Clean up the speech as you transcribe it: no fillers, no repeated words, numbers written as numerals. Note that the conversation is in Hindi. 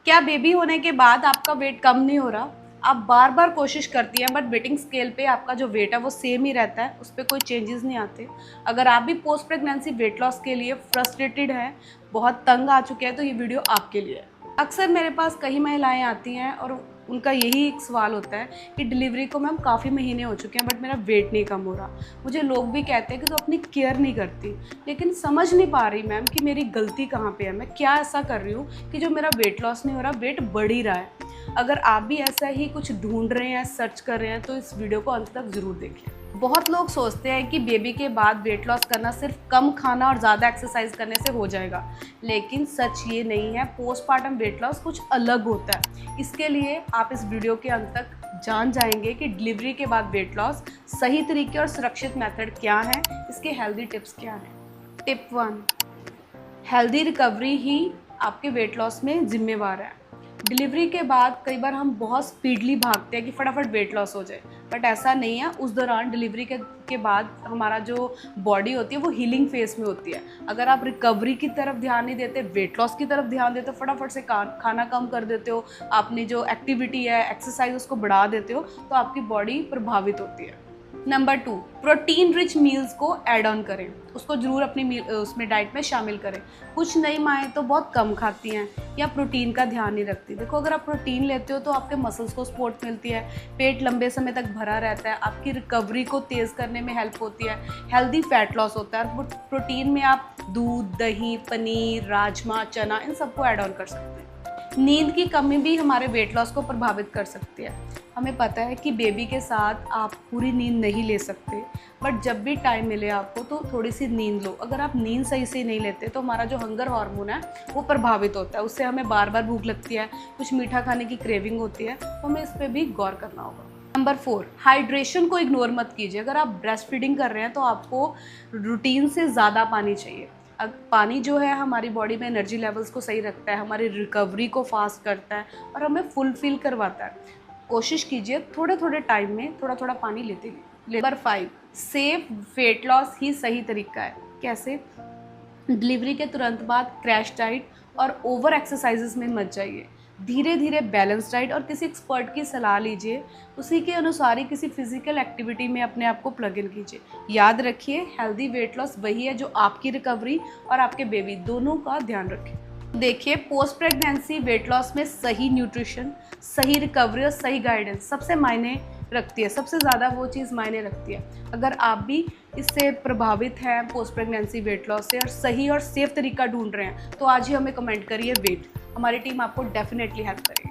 क्या बेबी होने के बाद आपका वेट कम नहीं हो रहा? आप बार बार कोशिश करती हैं बट वेटिंग स्केल पे आपका जो वेट है वो सेम ही रहता है, उस पर कोई चेंजेस नहीं आते। अगर आप भी पोस्ट प्रेगनेंसी वेट लॉस के लिए फ्रस्ट्रेटेड हैं, बहुत तंग आ चुके हैं, तो ये वीडियो आपके लिए है। अक्सर मेरे पास कई महिलाएं आती हैं और उनका यही एक सवाल होता है कि डिलीवरी को मैम काफ़ी महीने हो चुके हैं बट मेरा वेट नहीं कम हो रहा। मुझे लोग भी कहते हैं कि तू अपनी केयर नहीं करती, लेकिन समझ नहीं पा रही मैम कि मेरी गलती कहाँ पे है, मैं क्या ऐसा कर रही हूँ कि जो मेरा वेट लॉस नहीं हो रहा, वेट बढ़ ही रहा है। अगर आप भी ऐसा ही कुछ ढूंढ रहे हैं, सर्च कर रहे हैं, तो इस वीडियो को अंत तक ज़रूर देखें। बहुत लोग सोचते हैं कि बेबी के बाद वेट लॉस करना सिर्फ कम खाना और ज़्यादा एक्सरसाइज करने से हो जाएगा, लेकिन सच ये नहीं है। पोस्टपार्टम वेट लॉस कुछ अलग होता है। इसके लिए आप इस वीडियो के अंत तक जान जाएंगे कि डिलीवरी के बाद वेट लॉस सही तरीके और सुरक्षित मेथड क्या हैं, इसके हेल्दी टिप्स क्या हैं। टिप 1, हेल्दी रिकवरी ही आपके वेट लॉस में जिम्मेवार है। डिलीवरी के बाद कई बार हम बहुत स्पीडली भागते हैं कि फटाफट वेट लॉस हो जाए, बट ऐसा नहीं है। उस दौरान डिलीवरी के बाद हमारा जो बॉडी होती है वो हीलिंग फेस में होती है। अगर आप रिकवरी की तरफ ध्यान नहीं देते, वेट लॉस की तरफ ध्यान देते हो, फटाफट से खाना कम कर देते हो, अपनी जो एक्टिविटी है, एक्सरसाइज, उसको बढ़ा देते हो, तो आपकी बॉडी प्रभावित होती है। नंबर 2, प्रोटीन रिच मील्स को ऐड ऑन करें। उसको जरूर अपनी उसमें डाइट में शामिल करें। कुछ नई माएँ तो बहुत कम खाती हैं या प्रोटीन का ध्यान नहीं रखती। देखो, अगर आप प्रोटीन लेते हो तो आपके मसल्स को सपोर्ट मिलती है, पेट लंबे समय तक भरा रहता है, आपकी रिकवरी को तेज़ करने में हेल्प होती है, हेल्दी फैट लॉस होता है। और प्रोटीन में आप दूध, दही, पनीर, राजमा, चना, इन सबको ऐड ऑन कर सकते हैं। नींद की कमी भी हमारे वेट लॉस को प्रभावित कर सकती है। हमें पता है कि बेबी के साथ आप पूरी नींद नहीं ले सकते, बट जब भी टाइम मिले आपको तो थोड़ी सी नींद लो। अगर आप नींद सही से नहीं लेते तो हमारा जो हंगर हार्मोन है वो प्रभावित होता है, उससे हमें बार बार भूख लगती है, कुछ मीठा खाने की क्रेविंग होती है, तो हमें इस पर भी गौर करना होगा। नंबर 4, हाइड्रेशन को इग्नोर मत कीजिए। अगर आप ब्रेस्ट फीडिंग कर रहे हैं तो आपको रूटीन से ज़्यादा पानी चाहिए। पानी जो है हमारी बॉडी में एनर्जी लेवल्स को सही रखता है, हमारी रिकवरी को फास्ट करता है और हमें फुल फील करवाता है। कोशिश कीजिए थोड़े थोड़े टाइम में थोड़ा थोड़ा पानी लेते हुए। नंबर 5, सेफ वेट लॉस ही सही तरीका है। कैसे? डिलीवरी के तुरंत बाद क्रैश डाइट और ओवर एक्सरसाइजेस में मत जाइए। धीरे धीरे बैलेंस डाइट और किसी एक्सपर्ट की सलाह लीजिए, उसी के अनुसार ही किसी फिजिकल एक्टिविटी में अपने आप को प्लग इन कीजिए। याद रखिए, हेल्दी वेट लॉस वही है जो आपकी रिकवरी और आपके बेबी दोनों का ध्यान रखे। देखिए, पोस्ट प्रेगनेंसी वेट लॉस में सही न्यूट्रिशन, सही रिकवरी और सही गाइडेंस सबसे मायने रखती है। सबसे ज़्यादा वो चीज़ मायने रखती है। अगर आप भी इससे प्रभावित हैं पोस्ट प्रेगनेंसी वेट लॉस से और सही और सेफ तरीका ढूंढ रहे हैं, तो आज ही हमें कमेंट करिए वेट। हमारी टीम आपको डेफिनेटली हेल्प करेगी।